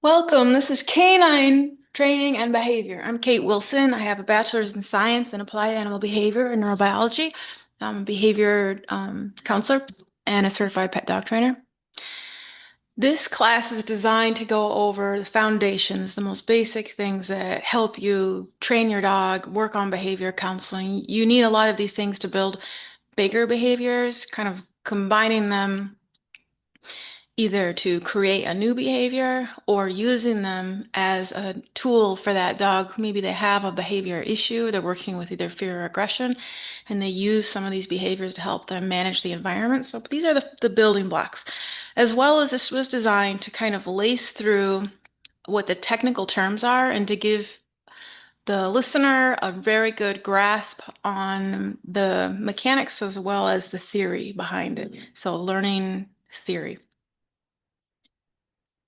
Welcome. This is Canine Training and Behavior. I'm Kate Wilson. I have a bachelor's in science and applied animal behavior and neurobiology. I'm a behavior counselor and a certified pet dog trainer. This class is designed to go over the foundations, the most basic things that help you train your dog, work on behavior counseling. You need a lot of these things to build bigger behaviors, kind of combining them either to create a new behavior or using them as a tool for that dog. Maybe they have a behavior issue, they're working with either fear or aggression, and they use some of these behaviors to help them manage the environment. So these are the building blocks, as well as this was designed to kind of lace through what the technical terms are and to give the listener a very good grasp on the mechanics as well as the theory behind it. So learning theory.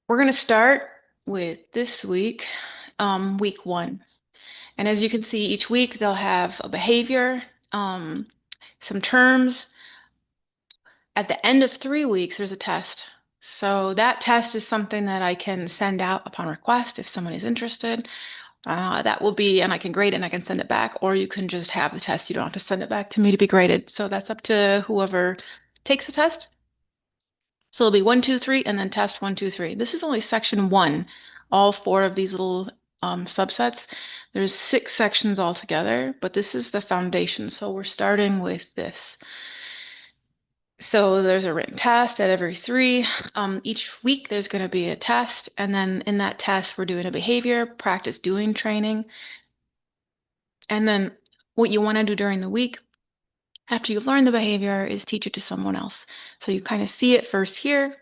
We're going to start with this week, week one. And as you can see, each week they'll have a behavior, some terms. At the end of 3 weeks, there's a test. So that test is something that I can send out upon request if someone is interested. That will be, and I can grade it and I can send it back, or you can just have the test. You don't have to send it back to me to be graded. So that's up to whoever takes the test. So it'll be one, two, three, and then test one, two, three. This is only section one, all four of these little subsets. There's 6 sections altogether, but this is the foundation. So we're starting with this. So there's a written test at every 3. Each week there's going to be a test, and then in that test we're doing a behavior, practice doing training. And then what you want to do during the week after you've learned the behavior is teach it to someone else. So you kind of see it first here,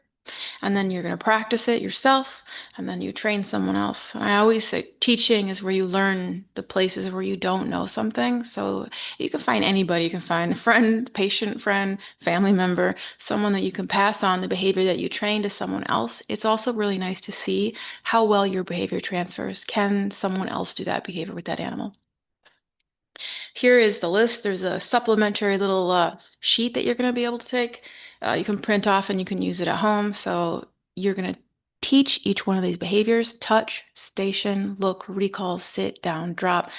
and then you're going to practice it yourself, and then you train someone else. And I always say teaching is where you learn the places where you don't know something. So you can find anybody. You can find a friend, patient friend, family member, someone that you can pass on the behavior that you train to someone else. It's also really nice to see how well your behavior transfers. Can someone else do that behavior with that animal? Here is the list. There's a supplementary little sheet that you're going to be able to take. You can print off and you can use it at home. So you're going to teach each one of these behaviors: touch, station, look, recall, sit, down, drop,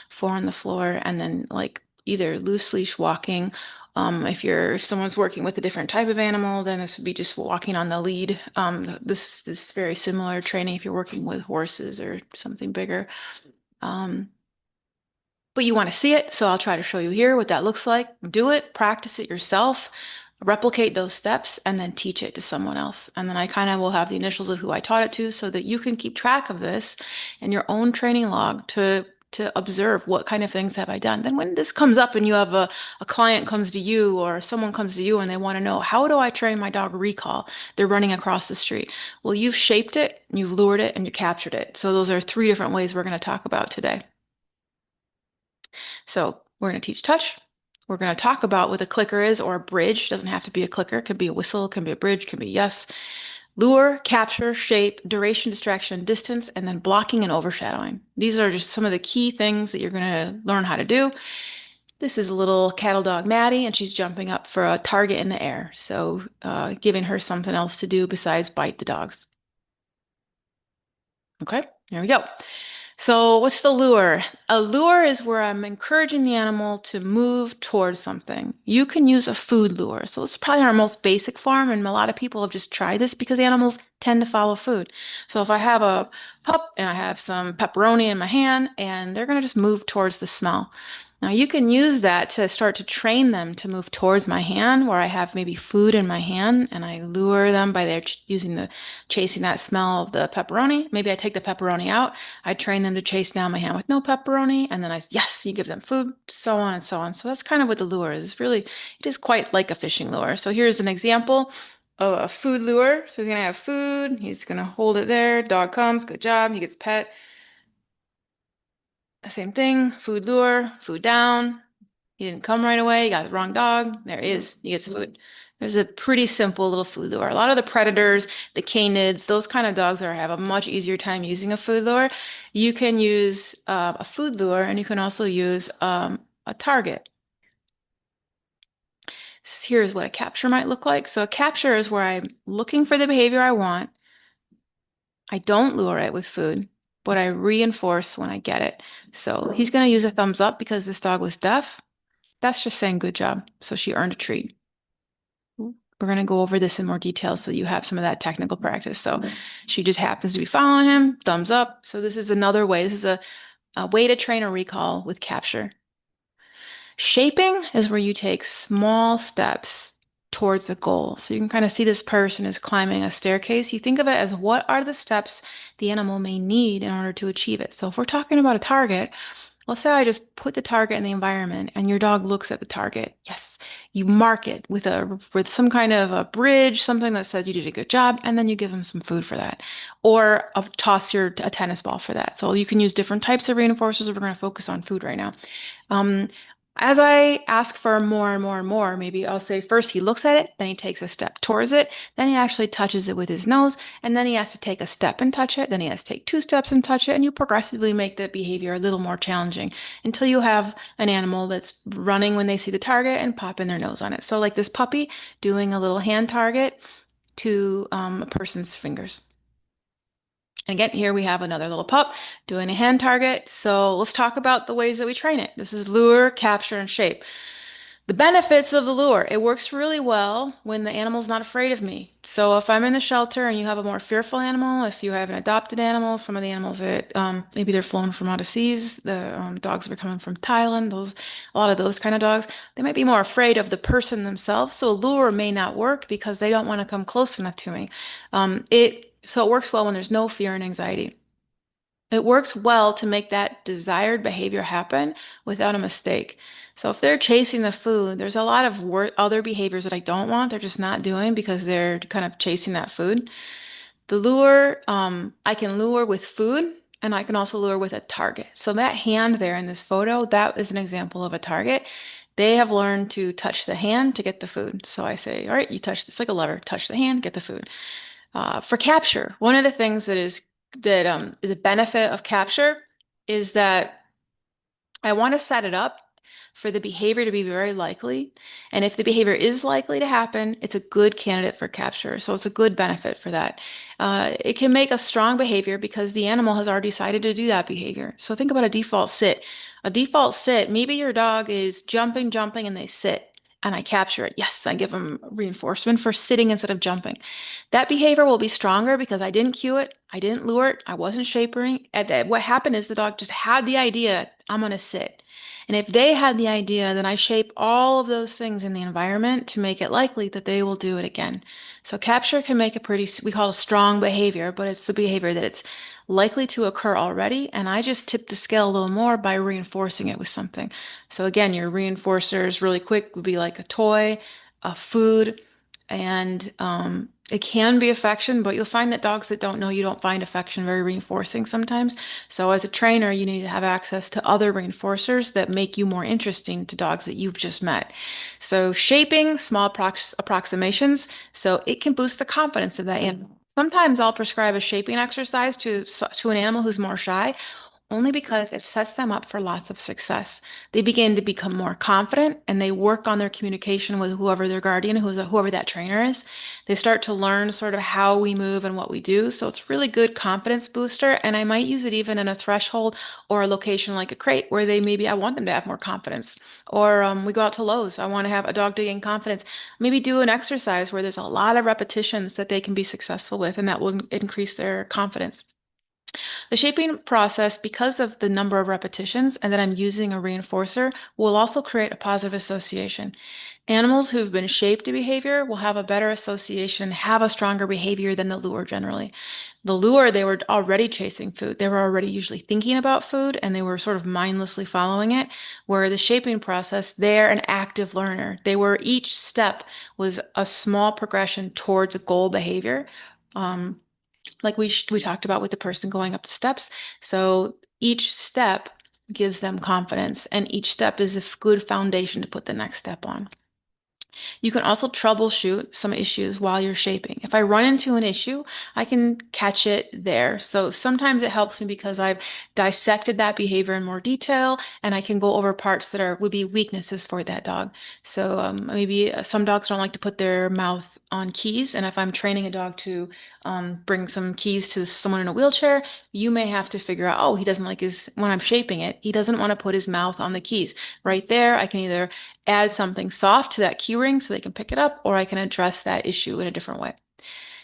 4 on the floor, and then like either loose leash walking. If someone's working with a different type of animal, then this would be just walking on the lead. This is very similar training if you're working with horses or something bigger. Um, but you want to see it, so I'll try to show you here what that looks like. Do it, practice it yourself, replicate those steps, and then teach it to someone else. And then I kind of will have the initials of who I taught it to so that you can keep track of this in your own training log to observe what kind of things have I done. Then when this comes up and you have a client comes to you or someone comes to you and they want to know, how do I train my dog recall? They're running across the street. Well, you've shaped it, you've lured it, and you captured it. So those are 3 different ways we're going to talk about today. So we're going to teach touch. We're going to talk about what a clicker is, or a bridge. It doesn't have to be a clicker. It could be a whistle, it can be a bridge, it can be yes. Lure, capture, shape, duration, distraction, distance, and then blocking and overshadowing. These are just some of the key things that you're going to learn how to do. This is a little cattle dog, Maddie, and she's jumping up for a target in the air. So giving her something else to do besides bite the dogs. Okay, there we go. So what's the lure? A lure is where I'm encouraging the animal to move towards something. You can use a food lure. So it's probably our most basic form, and a lot of people have just tried this because animals tend to follow food. So if I have a pup and I have some pepperoni in my hand, and they're going to just move towards the smell. Now you can use that to start to train them to move towards my hand, where I have maybe food in my hand and I lure them by their chasing that smell of the pepperoni. Maybe I take the pepperoni out. I train them to chase down my hand with no pepperoni, and then yes, you give them food, so on and so on. So that's kind of what the lure is. It is quite like a fishing lure. So here's an example of a food lure. So he's gonna have food. He's gonna hold it there. Dog comes, good job. He gets pet. Same thing, food lure, food down. He didn't come right away. You got the wrong dog. There he is. He gets food. There's a pretty simple little food lure. A lot of the predators, the canids, those kind of dogs have a much easier time using a food lure. You can use a food lure, and you can also use a target. Here's what a capture might look like. So a capture is where I'm looking for the behavior I want. I don't lure it with food, but I reinforce when I get it. So he's going to use a thumbs up because this dog was deaf. That's just saying good job. So she earned a treat. We're going to go over this in more detail so you have some of that technical practice. So she just happens to be following him, thumbs up. So this is another way. This is a way to train a recall with capture. Shaping is where you take small steps towards a goal. So you can kind of see this person is climbing a staircase. You think of it as what are the steps the animal may need in order to achieve it. So if we're talking about a target, let's say I just put the target in the environment and your dog looks at the target. Yes, you mark it with some kind of a bridge, something that says you did a good job, and then you give them some food for that. Or toss a tennis ball for that. So you can use different types of reinforcers. We're going to focus on food right now. Um, as I ask for more and more and more, maybe I'll say first he looks at it, then he takes a step towards it, then he actually touches it with his nose, and then he has to take a step and touch it, then he has to take two steps and touch it, and you progressively make the behavior a little more challenging until you have an animal that's running when they see the target and popping their nose on it. So like this puppy doing a little hand target to a person's fingers. And again, here we have another little pup doing a hand target. So let's talk about the ways that we train it. This is lure, capture, and shape. The benefits of the lure. It works really well when the animal's not afraid of me. So if I'm in the shelter and you have a more fearful animal, if you have an adopted animal, some of the animals that maybe they're flown from out of seas, the dogs that are coming from Thailand, a lot of those kind of dogs, they might be more afraid of the person themselves. So a lure may not work because they don't want to come close enough to me. So it works well when there's no fear and anxiety. It works well to make that desired behavior happen without a mistake. So if they're chasing the food, there's a lot of other behaviors that I don't want. They're just not doing because they're kind of chasing that food. The lure, I can lure with food and I can also lure with a target. So that hand there in this photo, that is an example of a target. They have learned to touch the hand to get the food. So I say, all right, you touch this like a lever, touch the hand, get the food. For capture, one of the things that is a benefit of capture is that I want to set it up for the behavior to be very likely. And if the behavior is likely to happen, it's a good candidate for capture. So it's a good benefit for that. It can make a strong behavior because the animal has already decided to do that behavior. So think about a default sit. A default sit, maybe your dog is jumping, jumping, and they sit. And I capture it. Yes, I give them reinforcement for sitting instead of jumping. That behavior will be stronger because I didn't cue it, I didn't lure it, I wasn't shapering. And what happened is the dog just had the idea, I'm going to sit. And if they had the idea, then I shape all of those things in the environment to make it likely that they will do it again. So capture can make a we call it a strong behavior, but it's the behavior that it's likely to occur already. And I just tip the scale a little more by reinforcing it with something. So again, your reinforcers really quick would be like a toy, a food, and it can be affection, but you'll find that dogs that don't know you don't find affection very reinforcing sometimes. So as a trainer, you need to have access to other reinforcers that make you more interesting to dogs that you've just met. So shaping small approximations, so it can boost the confidence of that animal. Sometimes I'll prescribe a shaping exercise to an animal who's more shy, only because it sets them up for lots of success. They begin to become more confident and they work on their communication with whoever their guardian, whoever that trainer is. They start to learn sort of how we move and what we do. So it's really good confidence booster. And I might use it even in a threshold or a location like a crate where I want them to have more confidence. Or we go out to Lowe's. I want to have a dog to gain confidence. Maybe do an exercise where there's a lot of repetitions that they can be successful with, and that will increase their confidence. The shaping process, because of the number of repetitions and that I'm using a reinforcer, will also create a positive association. Animals who've been shaped to behavior will have a better association, have a stronger behavior than the lure generally. The lure, they were already chasing food. They were already usually thinking about food and they were sort of mindlessly following it. Where the shaping process, they're an active learner. Each step was a small progression towards a goal behavior. Like we talked about with the person going up the steps. So each step gives them confidence, and each step is a good foundation to put the next step on. You can also troubleshoot some issues while you're shaping. If I run into an issue, I can catch it there. So sometimes it helps me because I've dissected that behavior in more detail and I can go over parts that would be weaknesses for that dog. So maybe some dogs don't like to put their mouth on keys. And if I'm training a dog to bring some keys to someone in a wheelchair, you may have to figure out, oh, he doesn't like his, when I'm shaping it, he doesn't want to put his mouth on the keys. Right there, I can either add something soft to that key ring so they can pick it up, or I can address that issue in a different way.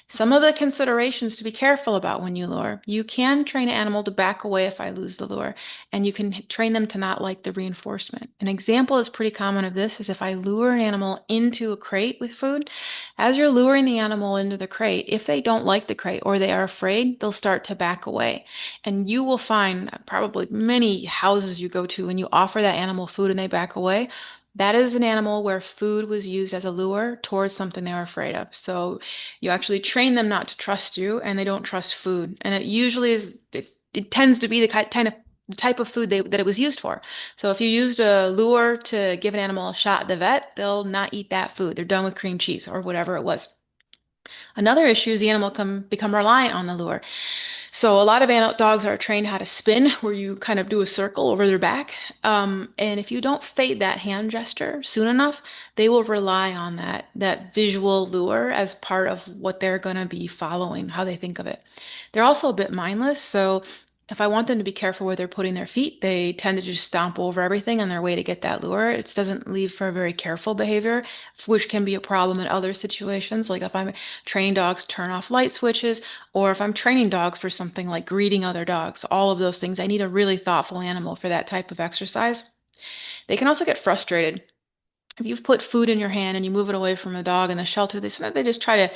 Some of the considerations to be careful about when you lure. You can train an animal to back away if I lose the lure, and you can train them to not like the reinforcement. An example is pretty common of this is if I lure an animal into a crate with food, as you're luring the animal into the crate, if they don't like the crate or they are afraid, they'll start to back away. And you will find probably many houses you go to when you offer that animal food and they back away. That is an animal where food was used as a lure towards something they were afraid of. So you actually train them not to trust you, and they don't trust food. And it usually is, it tends to be the type of food that it was used for. So if you used a lure to give an animal a shot at the vet, they'll not eat that food. They're done with cream cheese or whatever it was. Another issue is the animal can become reliant on the lure. So a lot of dogs are trained how to spin, where you kind of do a circle over their back. And if you don't fade that hand gesture soon enough, they will rely on that visual lure as part of what they're going to be following, how they think of it. They're also a bit mindless, so if I want them to be careful where they're putting their feet, they tend to just stomp over everything on their way to get that lure. It doesn't leave for a very careful behavior, which can be a problem in other situations. Like if I'm training dogs to turn off light switches, or if I'm training dogs for something like greeting other dogs, all of those things, I need a really thoughtful animal for that type of exercise. They can also get frustrated if you've put food in your hand and you move it away from the dog in the shelter, they just try to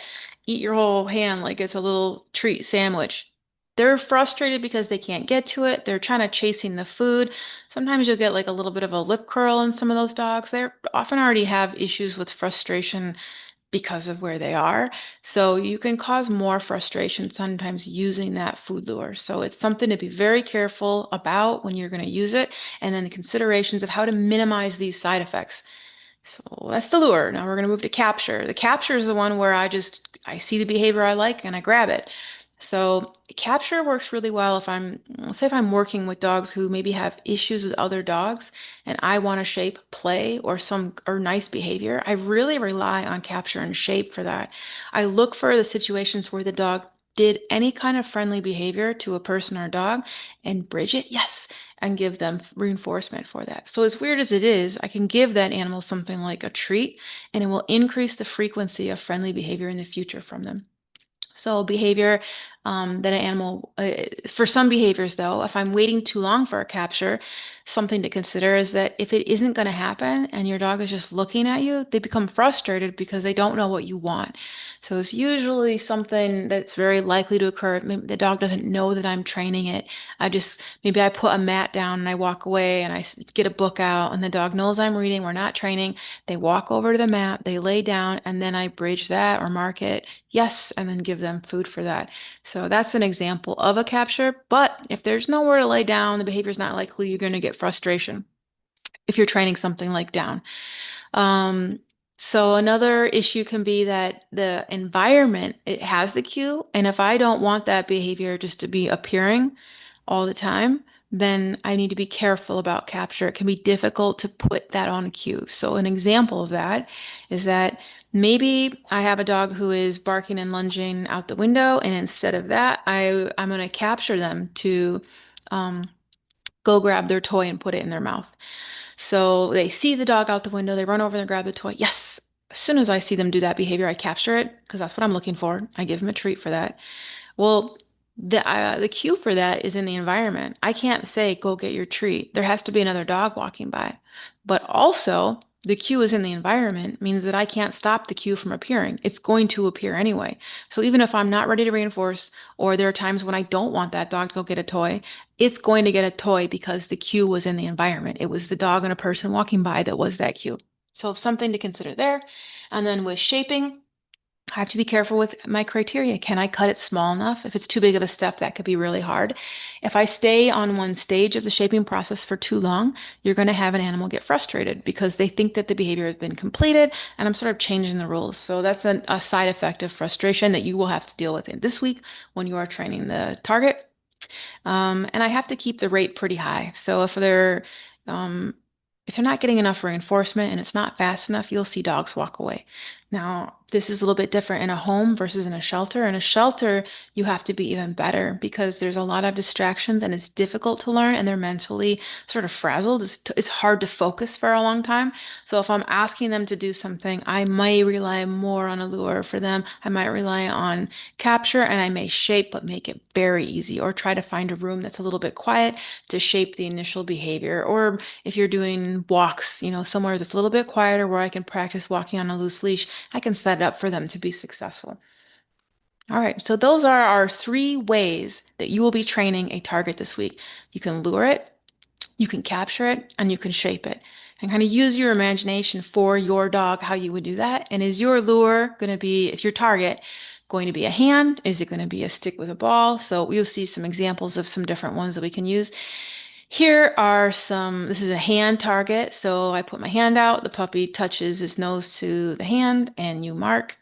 eat your whole hand like it's a little treat sandwich. They're frustrated because they can't get to it. They're trying to chasing the food. Sometimes you'll get like a little bit of a lip curl in some of those dogs. They often already have issues with frustration because of where they are. So you can cause more frustration sometimes using that food lure. So it's something to be very careful about when you're going to use it, and then the considerations of how to minimize these side effects. So that's the lure. Now we're going to move to capture. The capture is the one where I see the behavior I like and I grab it. So capture works really well if let's say if I'm working with dogs who maybe have issues with other dogs and I want to shape play or nice behavior. I really rely on capture and shape for that. I look for the situations where the dog did any kind of friendly behavior to a person or dog and bridge it. Yes, and give them reinforcement for that. So as weird as it is, I can give that animal something like a treat, and it will increase the frequency of friendly behavior in the future from them. So behavior that an animal, for some behaviors though, if I'm waiting too long for a capture, something to consider is that if it isn't going to happen and your dog is just looking at you, they become frustrated because they don't know what you want. So it's usually something that's very likely to occur. Maybe the dog doesn't know that I'm training it. Maybe I put a mat down and I walk away and I get a book out and the dog knows I'm reading. We're not training. They walk over to the mat, they lay down, and then I bridge that or mark it yes, and then give them food for that. So that's an example of a capture. But if there's nowhere to lay down, the behavior is not likely, you're going to get frustration if you're training something like down. Um, so another issue can be that the environment, it has the cue, and if I don't want that behavior just to be appearing all the time, then I need to be careful about capture. It can be difficult to put that on a cue. So an example of that is that maybe I have a dog who is barking and lunging out the window, and instead of that, I'm going to capture them to um, go grab their toy and put it in their mouth. So they see the dog out the window, they run over and grab the toy. Yes. As soon as I see them do that behavior, I capture it because that's what I'm looking for. I give them a treat for that. Well, the cue for that is in the environment. I can't say, go get your treat. There has to be another dog walking by. But also, the cue is in the environment means that I can't stop the cue from appearing. It's going to appear anyway. So even if I'm not ready to reinforce, or there are times when I don't want that dog to go get a toy, it's going to get a toy because the cue was in the environment. It was the dog and a person walking by that was that cue. So something to consider there. And then with shaping, I have to be careful with my criteria. Can I cut it small enough? If it's too big of a step, that could be really hard. If I stay on one stage of the shaping process for too long, you're going to have an animal get frustrated because they think that the behavior has been completed and I'm sort of changing the rules. So that's a side effect of frustration that you will have to deal with in this week when you are training the target. And I have to keep the rate pretty high. So if they're not getting enough reinforcement and it's not fast enough, you'll see dogs walk away. Now, This is a little bit different in a home versus in a shelter. In a shelter, you have to be even better because there's a lot of distractions and it's difficult to learn and they're mentally sort of frazzled. It's hard to focus for a long time. So if I'm asking them to do something, I might rely more on a lure for them. I might rely on capture and I may shape, but make it very easy or try to find a room that's a little bit quiet to shape the initial behavior. Or if you're doing walks, somewhere that's a little bit quieter where I can practice walking on a loose leash, I can set it up for them to be successful. All right, so those are our three ways that you will be training a target this week. You can lure it, you can capture it, and you can shape it. And kind of use your imagination for your dog, how you would do that. And is your lure going to be, if your target, going to be a hand? Is it going to be a stick with a ball? So we'll see some examples of some different ones that we can use. Here are this is a hand target. So I put my hand out, the puppy touches his nose to the hand, and you mark.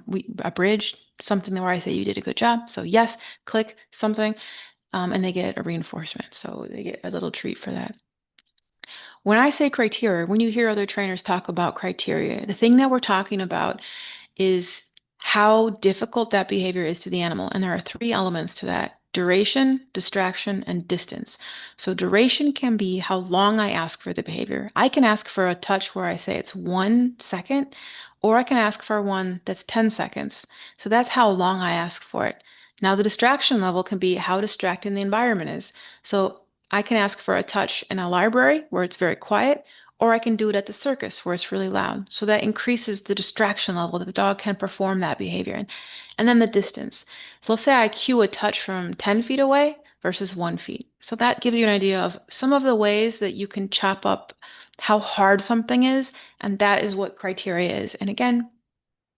We abridged something where I say you did a good job. So yes, click something, and they get a reinforcement. So they get a little treat for that. When I say criteria, when you hear other trainers talk about criteria, the thing that we're talking about is how difficult that behavior is to the animal. And there are three elements to that: duration, distraction, and distance. So duration can be how long I ask for the behavior. I can ask for a touch where I say it's 1 second, or I can ask for one that's 10 seconds. So that's how long I ask for it. Now, the distraction level can be how distracting the environment is. So I can ask for a touch in a library where it's very quiet, or I can do it at the circus where it's really loud. So that increases the distraction level that the dog can perform that behavior in. And then the distance. So let's say I cue a touch from 10 feet away versus 1 feet. So that gives you an idea of some of the ways that you can chop up how hard something is. And that is what criteria is. And again,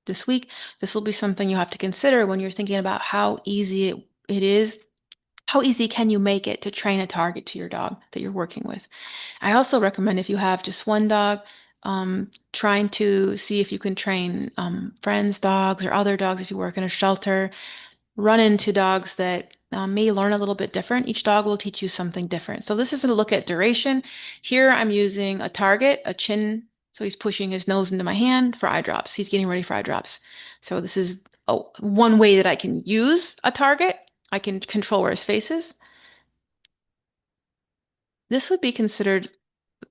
this week, this will be something you have to consider when you're thinking about how easy it is. How easy can you make it to train a target to your dog that you're working with? I also recommend if you have just one dog, trying to see if you can train friends' dogs or other dogs if you work in a shelter. Run into dogs that may learn a little bit different. Each dog will teach you something different. So this is a look at duration. Here I'm using a target, a chin. So he's pushing his nose into my hand for eye drops. He's getting ready for eye drops. So this is one way that I can use a target. I can control where his face is. This would be considered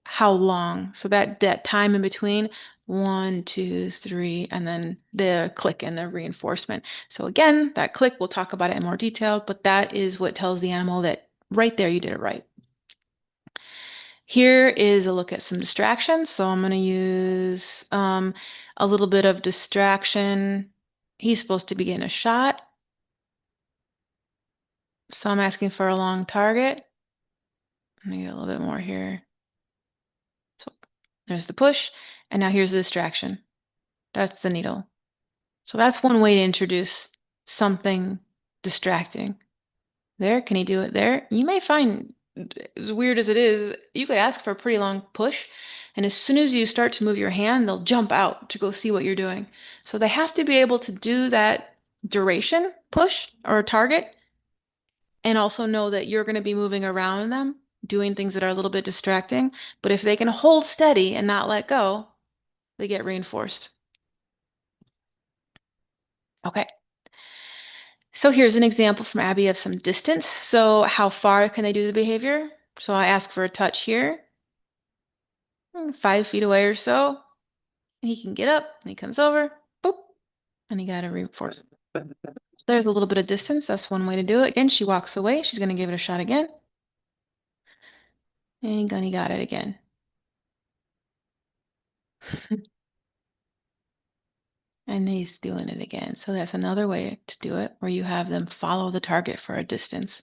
how long. So that time in between, 1, 2, 3, and then the click and the reinforcement. So again, that click, we'll talk about it in more detail, but that is what tells the animal that right there you did it right. Here is a look at some distractions. So I'm going to use a little bit of distraction. He's supposed to be getting a shot. So I'm asking for a long target. Let me get a little bit more here. So there's the push, and now here's the distraction. That's the needle. So that's one way to introduce something distracting. There, can he do it there? You may find, as weird as it is, you could ask for a pretty long push, and as soon as you start to move your hand, they'll jump out to go see what you're doing. So they have to be able to do that duration push or target and also know that you're going to be moving around them, doing things that are a little bit distracting. But if they can hold steady and not let go, they get reinforced. Okay. So here's an example from Abby of some distance. So how far can they do the behavior? So I ask for a touch here, 5 feet away or so. And he can get up and he comes over, boop, and he got a reinforcement. So there's a little bit of distance. That's one way to do it. Again, she walks away. She's going to give it a shot again. And he got it again. And he's doing it again. So that's another way to do it, where you have them follow the target for a distance.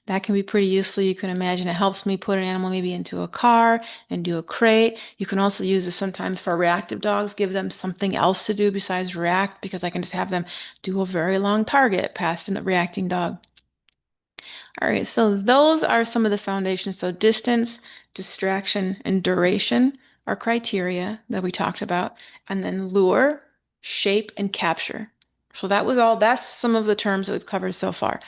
That can be pretty useful. You can imagine it helps me put an animal maybe into a car and do a crate. You can also use this sometimes for reactive dogs, give them something else to do besides react, because I can just have them do a very long target past a reacting dog. All right, so those are some of the foundations. So distance, distraction, and duration are criteria that we talked about. And then lure, shape, and capture. So that's some of the terms that we've covered so far.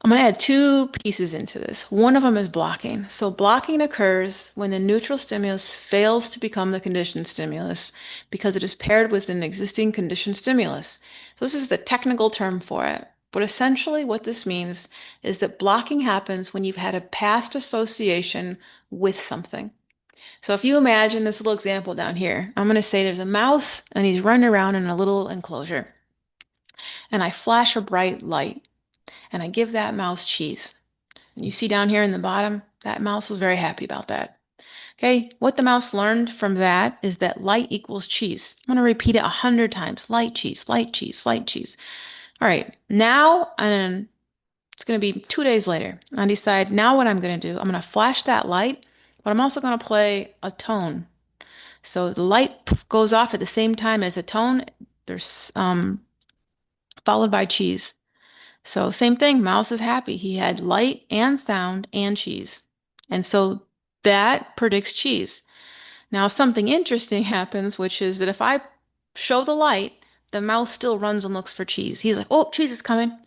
I'm going to add two pieces into this. One of them is blocking. So blocking occurs when the neutral stimulus fails to become the conditioned stimulus because it is paired with an existing conditioned stimulus. So this is the technical term for it. But essentially what this means is that blocking happens when you've had a past association with something. So if you imagine this little example down here, I'm going to say there's a mouse and he's running around in a little enclosure. And I flash a bright light and I give that mouse cheese. And you see down here in the bottom, that mouse was very happy about that. Okay, what the mouse learned from that is that light equals cheese. I'm going to repeat it 100 times. Light cheese, light cheese, light cheese. All right, now, and it's going to be 2 days later. I decide now what I'm going to do. I'm going to flash that light, but I'm also going to play a tone. So the light goes off at the same time as a tone. There's followed by cheese. So same thing, Mouse is happy. He had light and sound and cheese. And so that predicts cheese. Now something interesting happens, which is that if I show the light, the mouse still runs and looks for cheese. He's like, oh, cheese is coming.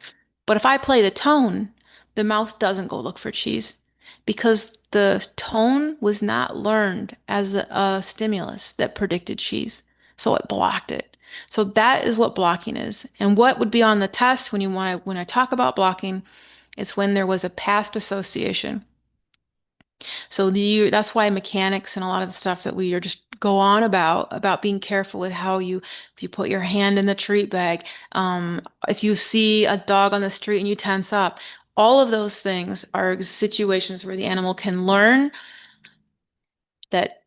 But if I play the tone, the mouse doesn't go look for cheese because the tone was not learned as a stimulus that predicted cheese. So it blocked it. So that is what blocking is. And what would be on the test when I talk about blocking, it's when there was a past association. So that's why mechanics and a lot of the stuff that we are just go on about being careful with how if you put your hand in the treat bag, if you see a dog on the street and you tense up, all of those things are situations where the animal can learn that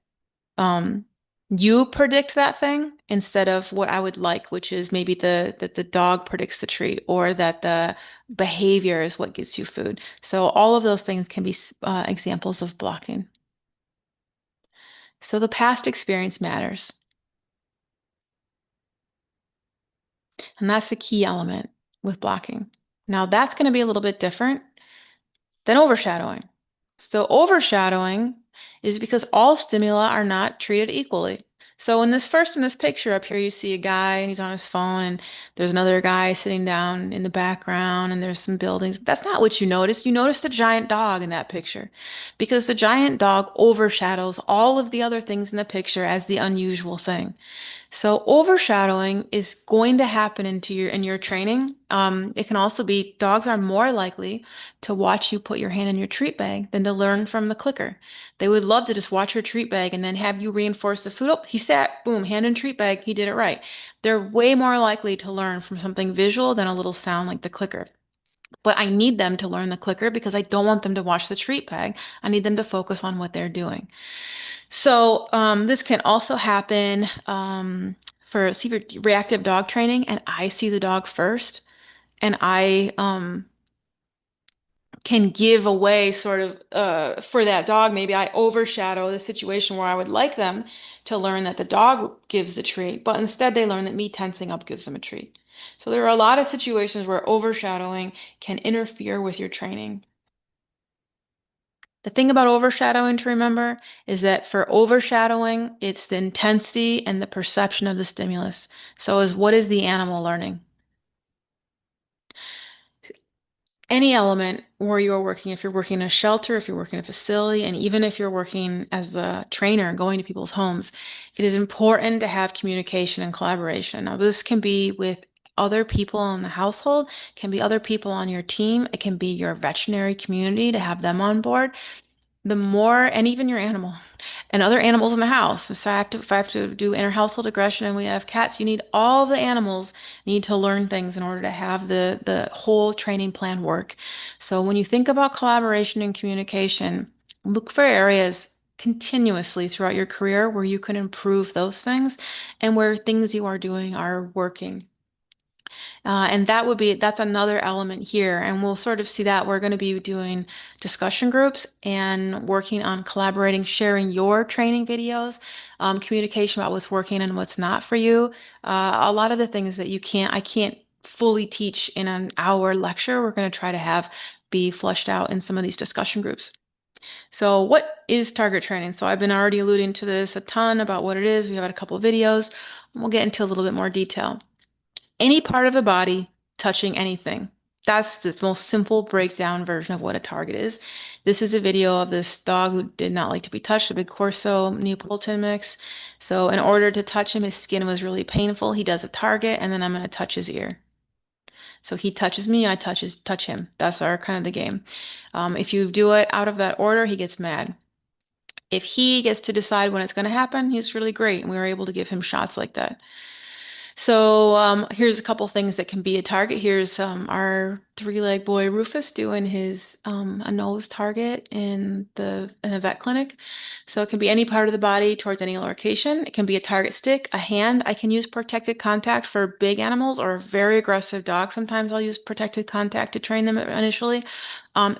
you predict that thing instead of what I would like, which is maybe that the dog predicts the treat or that the behavior is what gets you food. So all of those things can be examples of blocking. So the past experience matters. And that's the key element with blocking. Now that's going to be a little bit different than overshadowing. So overshadowing is because all stimuli are not treated equally. So in this picture up here, you see a guy and he's on his phone and there's another guy sitting down in the background and there's some buildings. That's not what you notice. You notice the giant dog in that picture because the giant dog overshadows all of the other things in the picture as the unusual thing. So overshadowing is going to happen in your training. It can also be dogs are more likely to watch you put your hand in your treat bag than to learn from the clicker. They would love to just watch your treat bag and then have you reinforce the food. Oh, he sat, boom, hand in treat bag, he did it right. They're way more likely to learn from something visual than a little sound like the clicker. But I need them to learn the clicker because I don't want them to watch the treat bag. I need them to focus on what they're doing. So this can also happen for reactive dog training, and I see the dog first, and I can give away sort of for that dog. Maybe I overshadow the situation where I would like them to learn that the dog gives the treat, but instead they learn that me tensing up gives them a treat. So there are a lot of situations where overshadowing can interfere with your training. The thing about overshadowing to remember is that for overshadowing, it's the intensity and the perception of the stimulus. So is what is the animal learning? Any element where you're working, if you're working in a shelter, if you're working in a facility, and even if you're working as a trainer going to people's homes, it is important to have communication and collaboration. Now, this can be with other people in the household, can be other people on your team, it can be your veterinary community to have them on board. The more, and even your animal and other animals in the house. So if I have to do inter-household aggression and we have cats, you need all the animals need to learn things in order to have the whole training plan work. So when you think about collaboration and communication, look for areas continuously throughout your career where you can improve those things and where things you are doing are working. And that's another element here. And we'll sort of see that we're going to be doing discussion groups and working on collaborating, sharing your training videos, communication about what's working and what's not for you. A lot of the things that I can't fully teach in an hour lecture, we're going to try to have be fleshed out in some of these discussion groups. So what is target training? So I've been already alluding to this a ton about what it is. We have had a couple of videos. We'll get into a little bit more detail. Any part of the body touching anything. That's the most simple breakdown version of what a target is. This is a video of this dog who did not like to be touched, a big Corso Neapolitan mix. So in order to touch him, his skin was really painful. He does a target, and then I'm going to touch his ear. So he touches me, I touch him. That's our kind of the game. If you do it out of that order, he gets mad. If he gets to decide when it's going to happen, he's really great, and we were able to give him shots like that. So here's a couple things that can be a target. Here's our three-leg boy Rufus doing his a nose target in a vet clinic. So it can be any part of the body towards any location. It can be a target stick, a hand. I can use protected contact for big animals or very aggressive dogs. Sometimes I'll use protected contact to train them initially.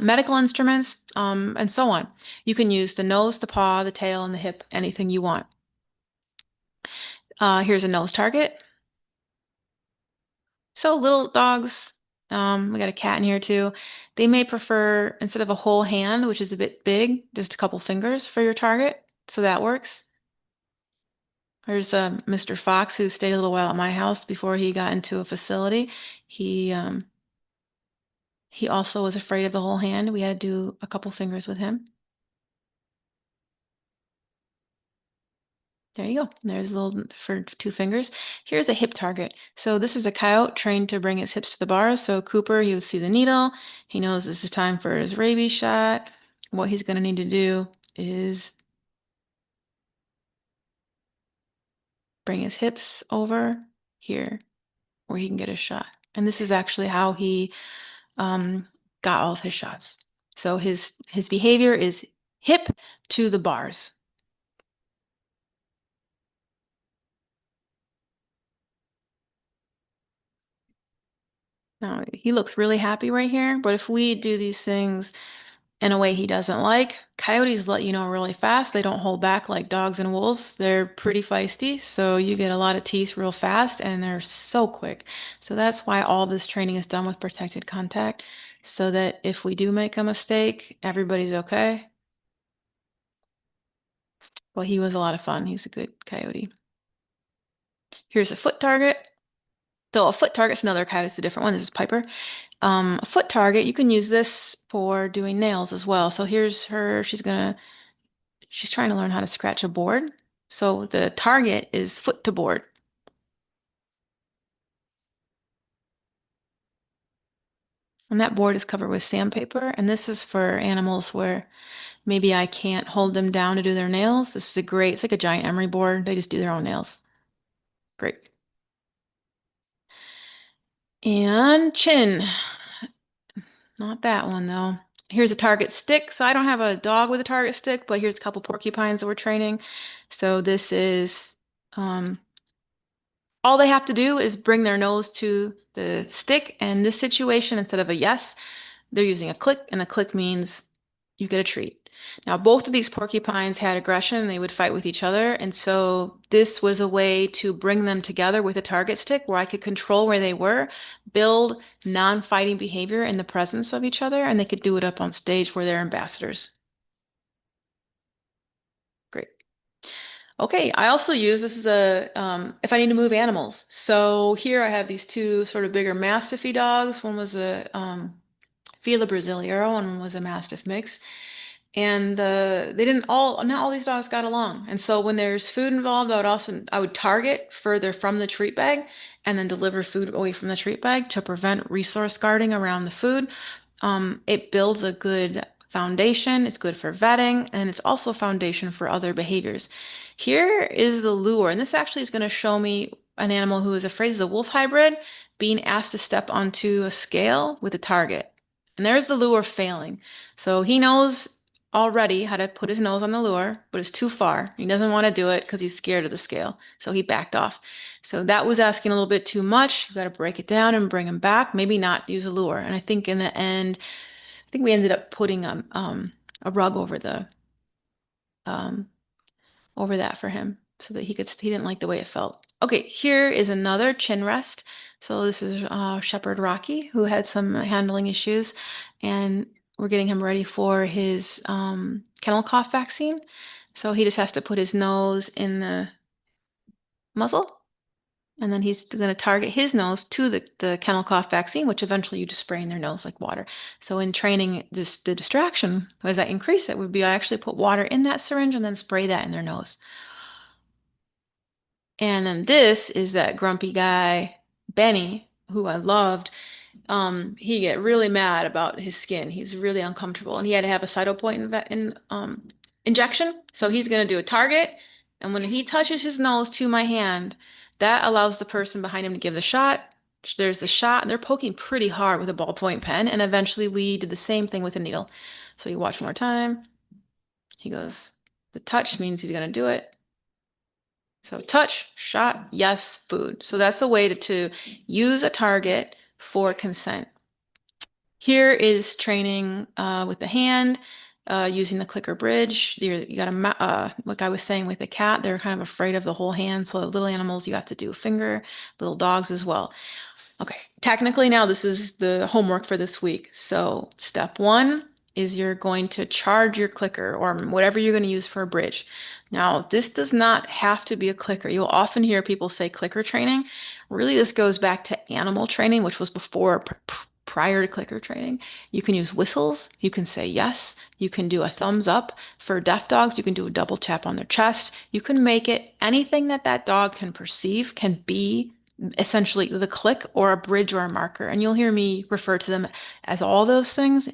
Medical instruments, and so on. You can use the nose, the paw, the tail, and the hip, anything you want. Here's a nose target. So little dogs, we got a cat in here too. They may prefer, instead of a whole hand, which is a bit big, just a couple fingers for your target. So that works. There's Mr. Fox who stayed a little while at my house before he got into a facility. He also was afraid of the whole hand. We had to do a couple fingers with him. There you go. There's a little for two fingers. Here's a hip target. So this is a coyote trained to bring his hips to the bars. So Cooper, he would see the needle. He knows this is time for his rabies shot. What he's going to need to do is bring his hips over here where he can get a shot. And this is actually how he got all of his shots. So his behavior is hip to the bars. Now, he looks really happy right here, but if we do these things in a way he doesn't like, coyotes let you know really fast. They don't hold back like dogs and wolves. They're pretty feisty, so you get a lot of teeth real fast, and they're so quick. So that's why all this training is done with protected contact, so that if we do make a mistake, everybody's okay. Well, he was a lot of fun. He's a good coyote. Here's a foot target. So a foot target's another coyote. It's a different one. This is Piper. A foot target, you can use this for doing nails as well. So here's her, she's trying to learn how to scratch a board. So the target is foot to board. And that board is covered with sandpaper. And this is for animals where maybe I can't hold them down to do their nails. This is it's like a giant emery board. They just do their own nails. Great. And chin. Not that one though. Here's a target stick. So I don't have a dog with a target stick, but here's a couple porcupines that we're training. So this is all they have to do is bring their nose to the stick. And in this situation, instead of a yes, they're using a click, and a click means you get a treat. Now, both of these porcupines had aggression. They would fight with each other. And so this was a way to bring them together with a target stick where I could control where they were, build non-fighting behavior in the presence of each other, and they could do it up on stage where they're ambassadors. Great. Okay, I also use this as if I need to move animals. So here I have these two sort of bigger Mastiffy dogs. One was a Fila Brasileiro, and one was a Mastiff mix. And not all these dogs got along. And so when there's food involved, I would target further from the treat bag and then deliver food away from the treat bag to prevent resource guarding around the food. It builds a good foundation. It's good for vetting, and it's also a foundation for other behaviors. Here is the lure, and this actually is going to show me an animal who is afraid is a wolf hybrid being asked to step onto a scale with a target. And there's the lure failing. So he knows already how to put his nose on the lure, but it's too far. He doesn't want to do it because he's scared of the scale. So he backed off. So that was asking a little bit too much. You got to break it down and bring him back. Maybe not use a lure. And I think in the end, I think we ended up putting a rug um, over that for him so that he didn't like the way it felt. Okay, here is another chin rest. So this is Shepherd Rocky, who had some handling issues, and we're getting him ready for his kennel cough vaccine. So he just has to put his nose in the muzzle And then he's going to target his nose to the kennel cough vaccine, which eventually you just spray in their nose like water. So in training, the distraction, as I increase it, would be I actually put water in that syringe and then spray that in their nose. And then this is that grumpy guy, Benny, who I loved. He get really mad about his skin. He's really uncomfortable, and he had to have a cytopoint injection. So he's gonna do a target, and when he touches his nose to my hand, that allows the person behind him to give the shot. There's the shot, and they're poking pretty hard with a ballpoint pen, and eventually we did the same thing with a needle. So you watch one more time. He goes, the touch means he's gonna do it. So touch, shot, yes, food. So that's the way to use a target for consent. Here is training with the hand, using the clicker bridge. You got to, like I was saying with the cat, they're kind of afraid of the whole hand. So little animals, you have to do finger, little dogs as well. Okay, technically now this is the homework for this week. So step one is you're going to charge your clicker or whatever you're going to use for a bridge. Now, this does not have to be a clicker. You'll often hear people say clicker training. Really, this goes back to animal training, which was before, prior to clicker training. You can use whistles. You can say yes. You can do a thumbs up. For deaf dogs, you can do a double tap on their chest. You can make it anything that that dog can perceive can be essentially the click or a bridge or a marker. And you'll hear me refer to them as all those things.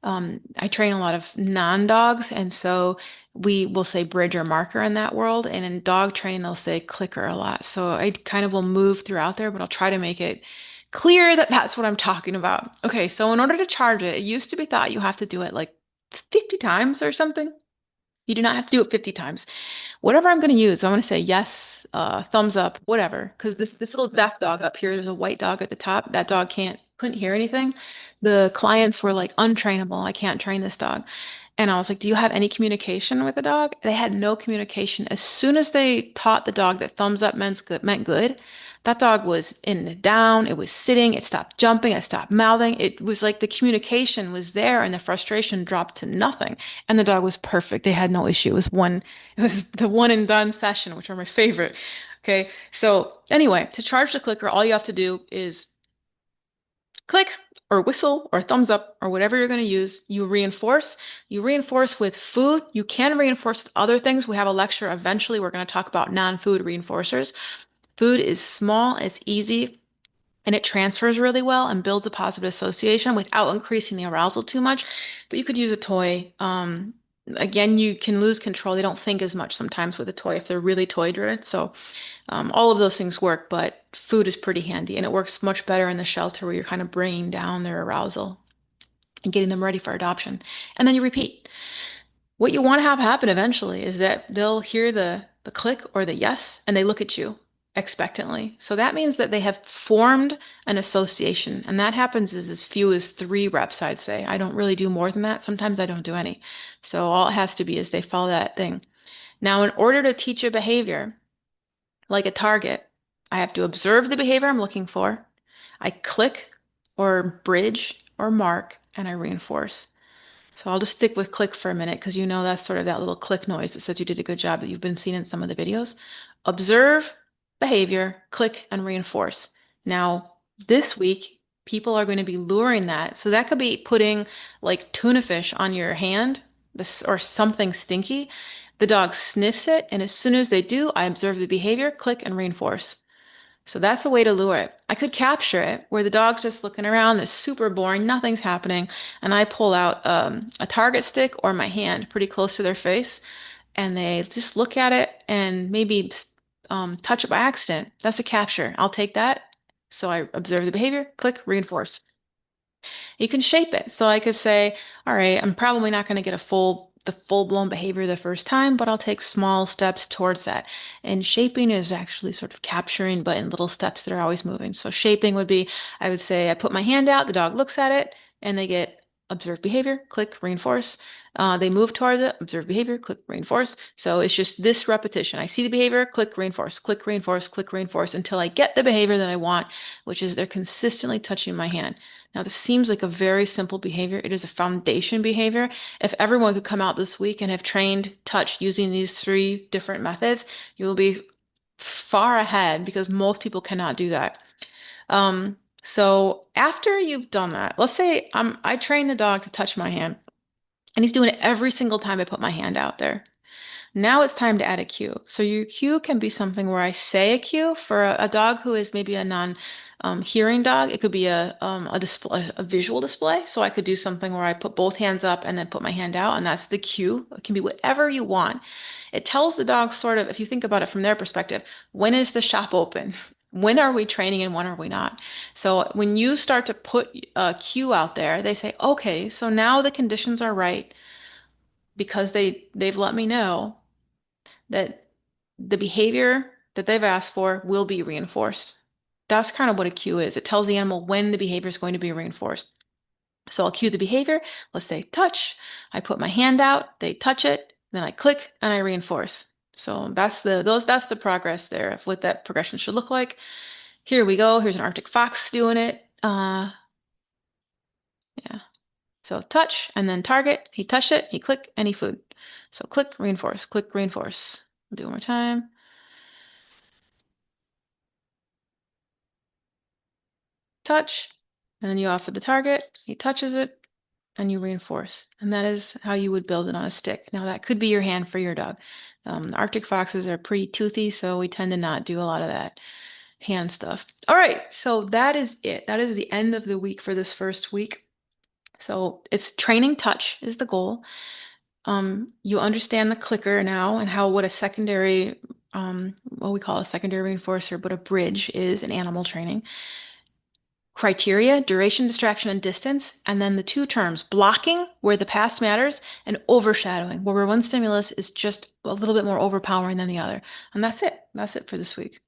I train a lot of non-dogs, and so we will say bridge or marker in that world. And in dog training, they'll say clicker a lot. So I kind of will move throughout there, but I'll try to make it clear that that's what I'm talking about. Okay, so in order to charge it, it used to be thought you have to do it like 50 times or something. You do not have to do it 50 times. Whatever I'm going to use, I'm going to say yes, thumbs up, whatever. Because this little deaf dog up here, there's a white dog at the top. That dog couldn't hear anything. The clients were like untrainable. I can't train this dog. And I was like, do you have any communication with the dog? They had no communication. As soon as they taught the dog that thumbs up meant good, that dog was in down, it was sitting, it stopped jumping, it stopped mouthing. It was like the communication was there and the frustration dropped to nothing. And the dog was perfect. They had no issue. It was the one and done session, which are my favorite. Okay. So anyway, to charge the clicker, all you have to do is click or whistle or thumbs up or whatever you're going to use. You reinforce. You reinforce with food. You can reinforce with other things. We have a lecture eventually. We're going to talk about non-food reinforcers. Food is small, it's easy, and it transfers really well and builds a positive association without increasing the arousal too much. But you could use a toy. Again, you can lose control. They don't think as much sometimes with a toy if they're really toy driven. So all of those things work, but food is pretty handy, and it works much better in the shelter where you're kind of bringing down their arousal and getting them ready for adoption. And then you repeat. What you want to have happen eventually is that they'll hear the click or the yes, and they look at you expectantly. So that means that they have formed an association, and that happens as few as 3 reps, I'd say. I don't really do more than that. Sometimes I don't do any. So all it has to be is they follow that thing. Now, in order to teach a behavior, like a target, I have to observe the behavior I'm looking for. I click or bridge or mark, and I reinforce. So I'll just stick with click for a minute because you know that's sort of that little click noise that says you did a good job that you've been seeing in some of the videos. Observe behavior, click, and reinforce. Now, this week, people are going to be luring that. So that could be putting like tuna fish on your hand or something stinky. The dog sniffs it, and as soon as they do, I observe the behavior, click, and reinforce. So that's the way to lure it. I could capture it where the dog's just looking around, it's super boring, nothing's happening, and I pull out a target stick or my hand pretty close to their face, and they just look at it and maybe touch it by accident. That's a capture. I'll take that. So I observe the behavior, click, reinforce. You can shape it. So I could say, all right, I'm probably not going to get the full-blown behavior the first time, but I'll take small steps towards that. And shaping is actually sort of capturing, but in little steps that are always moving. So shaping would be, I would say, I put my hand out, the dog looks at it, and they get observe behavior, click, reinforce. They move towards it, observe behavior, click, reinforce. So it's just this repetition. I see the behavior, click, reinforce, click, reinforce, click, reinforce until I get the behavior that I want, which is they're consistently touching my hand. Now, this seems like a very simple behavior. It is a foundation behavior. If everyone could come out this week and have trained touch using these 3 different methods, you will be far ahead because most people cannot do that. So after you've done that, let's say I train the dog to touch my hand, and he's doing it every single time I put my hand out there. Now it's time to add a cue. So your cue can be something where I say a cue for a dog who is maybe a non-hearing dog. It could be a display, a visual display. So I could do something where I put both hands up and then put my hand out, and that's the cue. It can be whatever you want. It tells the dog sort of, if you think about it from their perspective, when is the shop open? When are we training and when are we not? So when you start to put a cue out there, they say, okay, so now the conditions are right because they've let me know that the behavior that they've asked for will be reinforced. That's kind of what a cue is. It tells the animal when the behavior is going to be reinforced. So I'll cue the behavior. Let's say touch. I put my hand out, they touch it, then I click and I reinforce. So that's the progress there of what that progression should look like. Here we go. Here's an Arctic fox doing it. Yeah. So touch and then target. He touched it, he click, any food. So click, reinforce, click, reinforce. I'll do it one more time. Touch, and then you offer the target. He touches it, and you reinforce. And that is how you would build it on a stick. Now that could be your hand for your dog. The Arctic foxes are pretty toothy, so we tend to not do a lot of that hand stuff. All right, so that is it. That is the end of the week for this first week. So it's training touch is the goal. You understand the clicker now and how what a secondary, what we call a secondary reinforcer, but a bridge is in animal training. Criteria, duration, distraction, and distance, and then the two terms, blocking, where the past matters, and overshadowing, where one stimulus is just a little bit more overpowering than the other. And that's it. That's it for this week.